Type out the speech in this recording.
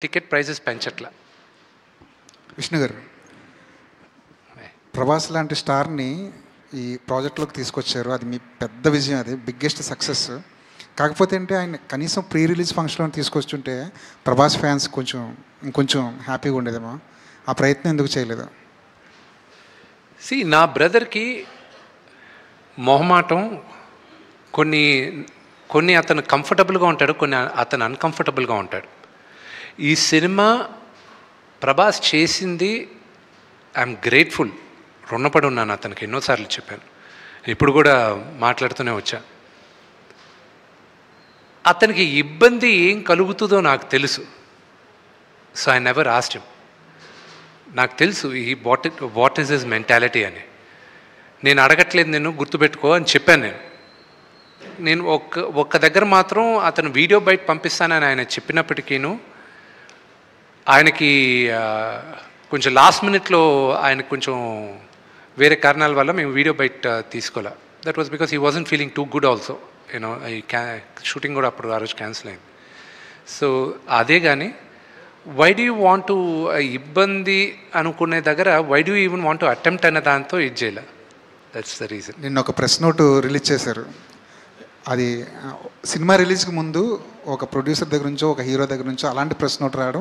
Ticket prices పెంచట్లా. Vishnu గారు, ప్రభాస్ లాంటి స్టార్ని ఈ ప్రాజెక్ట్లోకి తీసుకొచ్చారు. అది మీ పెద్ద విజయం, అది బిగ్గెస్ట్ సక్సెస్. కాకపోతే అంటే ఆయన కనీసం ప్రీ రిలీజ్ ఫంక్షన్లో తీసుకొచ్చుంటే ప్రభాస్ ఫ్యాన్స్ ఇంకొంచెం హ్యాపీగా ఉండేదేమో. ఆ ప్రయత్నం ఎందుకు చేయలేదు? నా బ్రదర్కి మొహమాటం, కొన్ని అతను కంఫర్టబుల్గా ఉంటాడు, కొన్ని అతను అన్కంఫర్టబుల్గా ఉంటాడు. ఈ సినిమా ప్రభాస్ చేసింది ఐఎమ్ గ్రేట్ఫుల్, రుణపడి ఉన్నాను అతనికి. ఎన్నోసార్లు చెప్పాను, ఇప్పుడు కూడా మాట్లాడుతూనే వచ్చా. అతనికి ఇబ్బంది ఏం కలుగుతుందో నాకు తెలుసు. So I never asked him. నాకు తెలుసు వాట్ ఈజ్ హిస్ మెంటాలిటీ అని. నేను అడగట్లేదు, నేను గుర్తుపెట్టుకో అని చెప్పాను. నేను ఒక్క దగ్గర మాత్రం అతను వీడియో బయట పంపిస్తానని ఆయన చెప్పినప్పటికీను ఆయనకి కొంచెం లాస్ట్ మినిట్లో ఆయనకు కొంచెం వేరే కారణాల వల్ల మేము వీడియో బయట తీసుకోలే. That was because he wasn't feeling too good also. You know ఈ షూటింగ్ కూడా అప్పుడు ఆ రోజు క్యాన్సిల్ అయింది. సో అదే కానీ why do you want to ఇబ్బంది అనుకునే దగ్గర why do even want to attempt అనే దాంతో ఇది చేయలే. That's the reason. నిన్న ఒక ప్రెస్ నోట్ రిలీజ్ చేశారు. అది సినిమా రిలీజ్కి ముందు ఒక ప్రొడ్యూసర్ దగ్గర నుంచో ఒక హీరో దగ్గర నుంచో అలాంటి ప్రెస్ నోట్ రావడం